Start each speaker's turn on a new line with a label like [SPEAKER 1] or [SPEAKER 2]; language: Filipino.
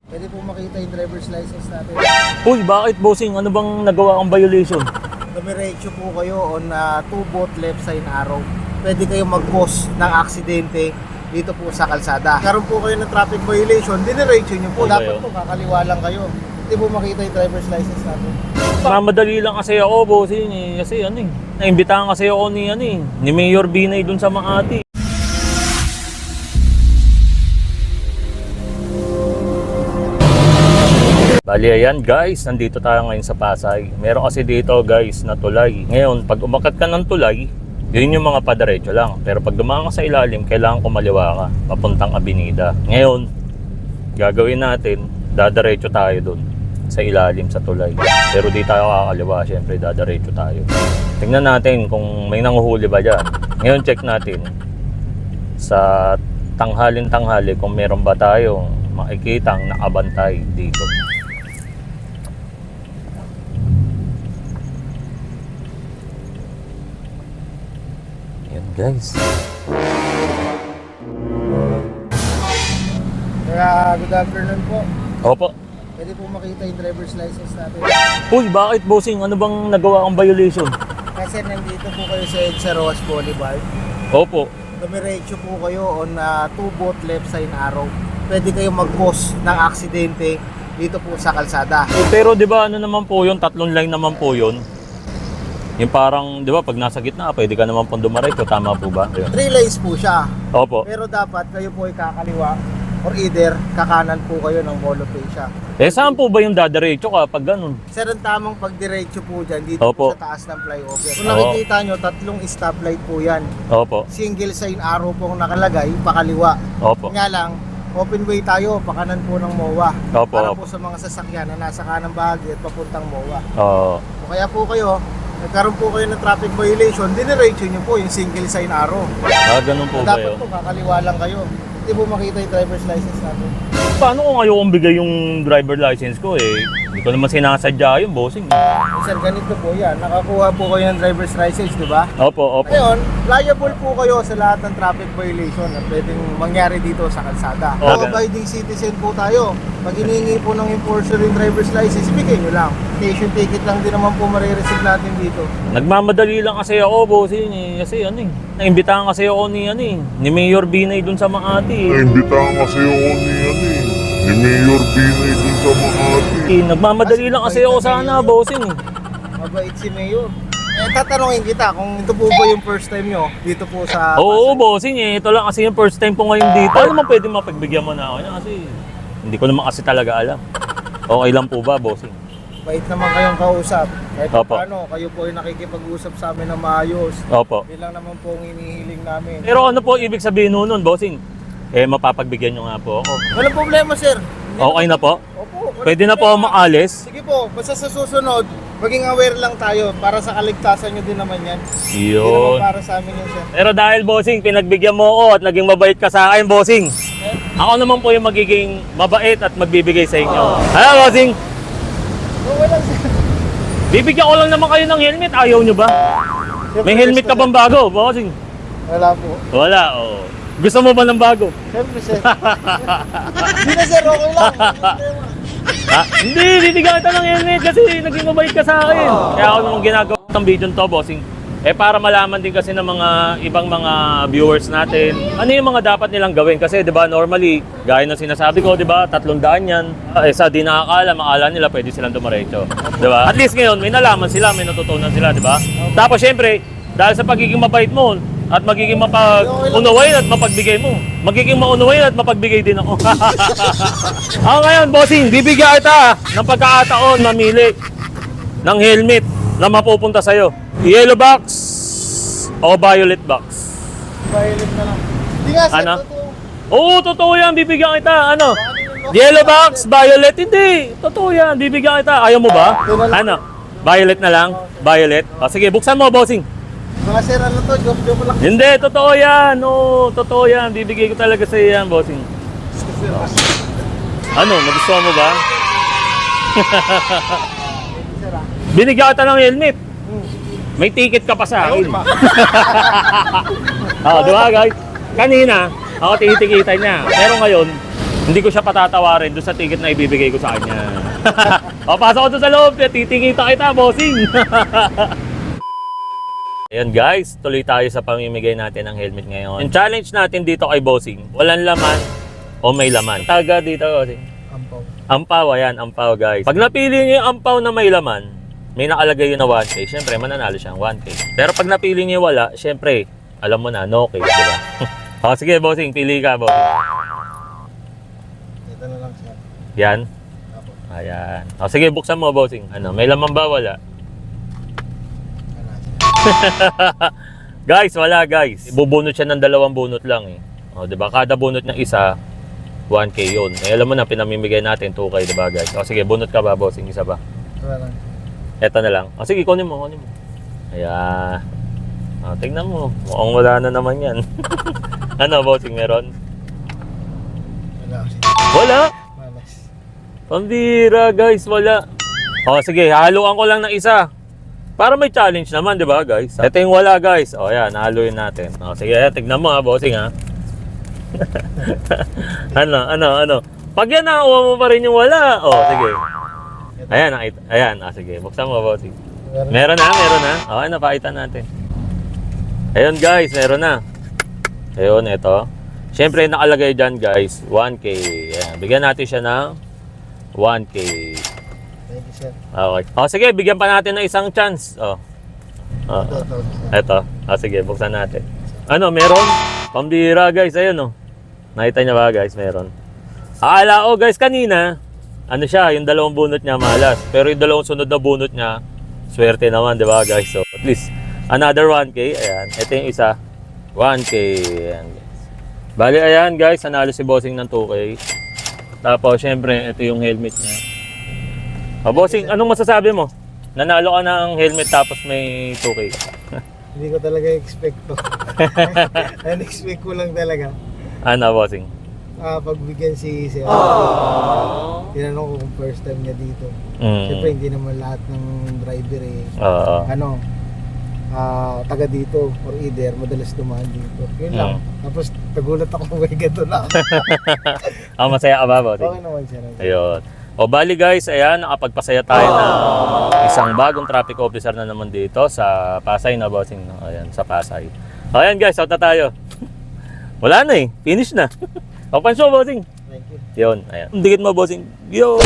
[SPEAKER 1] Pwede po makita yung driver's license natin.
[SPEAKER 2] Uy, bakit bossing? Ano bang nagawa ang violation?
[SPEAKER 1] Dumiretso po kayo on two both left side arrow. Pwede kayo mag-cause ng aksidente dito po sa kalsada. Karoon po kayo ng traffic violation, diniretso nyo po.
[SPEAKER 2] Okay,
[SPEAKER 1] Dapat po kakaliwa lang kayo. Hindi po makita yung driver's license natin.
[SPEAKER 2] Mamadali lang kasi ako, bossing. Kasi ano eh. Naimbitahan kasi ako ni Mayor Binay dun sa Makati. Bali ayan guys, nandito tayo ngayon sa Pasay. Meron kasi dito guys na tulay. Ngayon, pag umakyat ka ng tulay, yun yung mga padaretso lang. Pero pag dumaan ka sa ilalim, kailangan kumaliwa ka, papuntang Abinida. Ngayon, gagawin natin, dadaretso tayo dun sa ilalim sa tulay. Pero di tayo kakaliwa, syempre dadaretso tayo. Tingnan natin kung may nanguhuli ba dyan. Ngayon check natin sa tanghalin-tanghali kung meron ba tayong makikitang nakabantay dito. Yan guys.
[SPEAKER 1] Kaya good afternoon po.
[SPEAKER 2] Opo.
[SPEAKER 1] Pwede po makita yung driver's license natin.
[SPEAKER 2] Uy, bakit bossing? Ano bang nagawa ang violation?
[SPEAKER 1] Kasi nandito po kayo sa EDSA Rojas Boulevard.
[SPEAKER 2] Opo.
[SPEAKER 1] Dumiretso po kayo on two both left side arrow. Pwede kayo mag-cause ng aksidente dito po sa kalsada.
[SPEAKER 2] Pero 'di ba ano naman po 'yon, tatlong line naman po 'yon. Yung parang 'di ba pag nasa gitna, pwede ka naman pong dumiretso, tama po ba? Ayun.
[SPEAKER 1] 3 lanes po siya.
[SPEAKER 2] Opo.
[SPEAKER 1] Pero dapat kayo po ay kakaliwa or either kakanan po kayo ng Molopecia.
[SPEAKER 2] Eh saan po ba yung dadiretso ka pag ganun?
[SPEAKER 1] Sir, ang tamang pagdiretso po dyan dito
[SPEAKER 2] Opo.
[SPEAKER 1] po sa taas ng flyover. Kung nakikita nyo, tatlong stoplight po yan.
[SPEAKER 2] Opo.
[SPEAKER 1] Single sign arrow pong nakalagay, pakaliwa.
[SPEAKER 2] Opo.
[SPEAKER 1] Nga lang, open way tayo, pakanan po ng MOA.
[SPEAKER 2] Opo.
[SPEAKER 1] Para po sa mga sasakyan na nasa kanang bahagi at papuntang MOA.
[SPEAKER 2] Oo.
[SPEAKER 1] O kaya po kayo, nagkaroon po kayo ng traffic violation, diniretso nyo po yung single sign arrow.
[SPEAKER 2] Ganun po ba
[SPEAKER 1] Dapat
[SPEAKER 2] yun?
[SPEAKER 1] po kakaliwa lang kayo. Hindi po makita yung driver's license natin.
[SPEAKER 2] Paano kung ayokong bigay yung driver license ko eh? Hindi ko naman sinasadya yung bossing.
[SPEAKER 1] Sir, ganito po yan. Nakakuha po kayo ng driver's license, di ba?
[SPEAKER 2] Opo, opo.
[SPEAKER 1] Ngayon, liable po kayo sa lahat ng traffic violation na pwedeng mangyari dito sa kalsada.
[SPEAKER 2] Okay.
[SPEAKER 1] Law-abiding citizen po tayo. Pag hinihingi po ng enforcer yung driver's license, ibigay nyo lang. Station ticket lang din naman po marireceive natin dito.
[SPEAKER 2] Nagmamadali lang kasi ako, bossing eh. Kasi ano eh. Naimbitahan kasi ako ni Mayor Binay dun sa Makati eh.
[SPEAKER 3] Naimbitahan kasi ako ni Mayor Binay dun sa Makati.
[SPEAKER 2] Nagmamadali lang kasi ako sana, bossing eh.
[SPEAKER 1] Mabait si Mayor. Tatanungin kita kung ito po ba yung first time nyo dito po sa
[SPEAKER 2] Oo,
[SPEAKER 1] Pasay.
[SPEAKER 2] bossing eh. Ito lang kasi yung first time ko ngayon dito. Paano naman pwede mapagbigyan mo na ako niya? Kasi hindi ko naman kasi talaga alam. Okay lang po ba, bossing?
[SPEAKER 1] Bait naman kayong kausap. Kahit
[SPEAKER 2] Opo.
[SPEAKER 1] paano, kayo po ay nakikipag-usap sa amin ng maayos.
[SPEAKER 2] Opo.
[SPEAKER 1] Yun lang naman po ang inihiling namin.
[SPEAKER 2] Pero ano po ibig sabihin nun, bossing? Eh, mapapagbigyan nyo nga po ako.
[SPEAKER 1] Walang problema, sir.
[SPEAKER 2] Okay na po?
[SPEAKER 1] Opo. walang
[SPEAKER 2] Pwede na po ako
[SPEAKER 1] problema.
[SPEAKER 2] maalis?
[SPEAKER 1] Sige po, basta sa susunod, maging aware lang tayo para sa kaligtasan nyo din naman yan. Hindi naman
[SPEAKER 2] Yun.
[SPEAKER 1] para sa amin yun, sir.
[SPEAKER 2] Pero dahil, bossing, pinagbigyan mo ako at naging mabait ka sa akin, bossing. Ako naman po yung magiging mabait at magbibigay sa inyo. Ano, bossing?
[SPEAKER 1] Okay lang, sir.
[SPEAKER 2] Bibigyan ko lang naman kayo ng helmet. Ayaw nyo ba? May helmet ka bang bago, bossing?
[SPEAKER 1] Wala po.
[SPEAKER 2] Wala, oh. Gusto mo ba ng bago?
[SPEAKER 1] Siyempre, sir. Hindi na, sir. Okay lang. Walang problema.
[SPEAKER 2] Ha? Hindi, bibigyan kita ng helmet kasi naging mabait ka sa akin. Kaya ako naman ginagawa ng video to, bossing. Eh para malaman din kasi ng mga ibang mga viewers natin, ano yung mga dapat nilang gawin. Kasi 'di ba normally, gaya ng sinasabi ko, 'di ba, 300 yan. Eh sa di nakakaalam, akala nila pwede silang dumiretso. 'Di ba? At least ngayon may nalaman sila, may natutunan sila, 'di ba? Tapos syempre, dahil sa pagiging mabait mo at magiging mapag-unawain at mapagbigay mo, magiging maunawain at mapagbigay din ako. Ako ngayon, bossing, bibigyan kita ng pagkakataon mamili ng helmet na mapupunta sa'yo. Yellow box o violet box?
[SPEAKER 1] Violet na lang. Hindi nga, sir.
[SPEAKER 2] Ano?
[SPEAKER 1] Totoo.
[SPEAKER 2] Oo, totoo yan. Bibigyan kita. Ano? Yellow box, violet. Hindi. Totoo yan. Bibigyan kita. Ayaw mo ba? Ano? Violet na lang? Violet? O, sige, buksan mo, bossing.
[SPEAKER 1] Mga sir, ano to? Joke lang.
[SPEAKER 2] Hindi, totoo yan. Oo, totoo yan. Bibigay ko talaga sa'yo yan, bossing. Ano? Nagustuhan mo ba?
[SPEAKER 1] Sir, ah.
[SPEAKER 2] Binigyan kita ng helmet. May ticket ka pa sa akin. Oo, di ba guys? Kanina, ako tinitikitan niya. Pero ngayon, Hindi ko siya patatawarin doon sa ticket na ibibigay ko sa kanya. O, pasok ko doon sa loob. Titingita kita, bossing. Ayan guys, tuloy tayo sa pamimigay natin ng helmet ngayon. Yung challenge natin dito kay bossing, walang laman o may laman. Taga dito, bossing.
[SPEAKER 1] Ampaw.
[SPEAKER 2] Ampaw, ayan, ampaw guys. Pag napili niyo yung ampaw na may laman, may nakalagay yun na 1K. Siyempre, mananalo siyang 1K. Pero pag napili niyo wala, siyempre, alam mo na, no K, diba? O, sige, bossing, pili ka, bossing.
[SPEAKER 1] Ito na lang siya.
[SPEAKER 2] Yan.
[SPEAKER 1] Apo.
[SPEAKER 2] Ayan. O, sige, buksan mo, bossing. Ano, may laman ba? Wala.
[SPEAKER 1] Ano siya?
[SPEAKER 2] Guys, wala guys. Ibubunot siya ng 2 bunot lang eh. O, diba? Kada bunot ng isa, 1K yun. Eh, alam mo na, pinamimigay natin 2K, diba guys? O, sige, bunot ka ba, bossing? Isa ba?
[SPEAKER 1] Ito na lang.
[SPEAKER 2] Eto na lang. O, sige, kunin mo, kunin mo. Ayan. O, tignan mo. Mukhang wala na naman yan. Ano, bossing, meron?
[SPEAKER 1] Wala kasi.
[SPEAKER 2] Wala?
[SPEAKER 1] Malas.
[SPEAKER 2] Pambira, guys, wala. O, sige, haluan ko lang ng isa. Para may challenge naman, di ba, guys? Ito yung wala, guys. O, yan, haluin natin. O, sige, tignan mo, ha, bossing, ha. Ano? Pag yan, nakuha mo pa rin yung wala. O, sige. Ayan, nakita. Ayan, sige. Buksan mo, bossing. Meron na. O, napakita natin. Ayun, guys, meron na. Ayun, ito. Siyempre, nakalagay dyan, guys, 1K. Ayan, bigyan natin siya ng 1K.
[SPEAKER 1] Thank you, sir.
[SPEAKER 2] Okay. O, sige, bigyan pa natin ng isang chance. O. Ito. O, sige, buksan natin. Ano, meron? Pambira, guys. Ayun, o. Nakita niya ba, guys? Meron. Akala ko, guys, kanina, ano siya, yung 2 bunot niya malas. Pero yung 2 sunod na bunot niya, swerte naman, di ba, guys? So, at least, another 1K. Ayan. Ito yung isa. 1K. Ayan, guys. Bali, ayan, guys. Nanalo si bossing ng 2K. Tapos, syempre, ito yung helmet niya. O, bossing, anong masasabi mo? Nanalo ka ng helmet tapos may 2K.
[SPEAKER 1] Hindi ko talaga expect to. Unexpect ko lang talaga.
[SPEAKER 2] Ano, bossing?
[SPEAKER 1] Pagbigyan si Sir. Tinanong ko kung first time niya dito. Siyempre, hindi naman lahat ng driver eh.
[SPEAKER 2] Oo.
[SPEAKER 1] Taga dito or either madalas dumaan dito. Yun lang. Tapos nagulat ako kung ganito na.
[SPEAKER 2] Masaya ka ba, bossing?
[SPEAKER 1] Okay naman siya.
[SPEAKER 2] Ayun. O bali guys, ayan, nakapagpasaya tayo ng isang bagong traffic officer na naman dito sa Pasay na, bossing. No? Ayan, sa Pasay. O ayan guys, out na tayo. Wala na eh, finish na. O pansyo, bossing.
[SPEAKER 1] Thank you.
[SPEAKER 2] Yun, ayan. Dikit mo, bossing. Yo!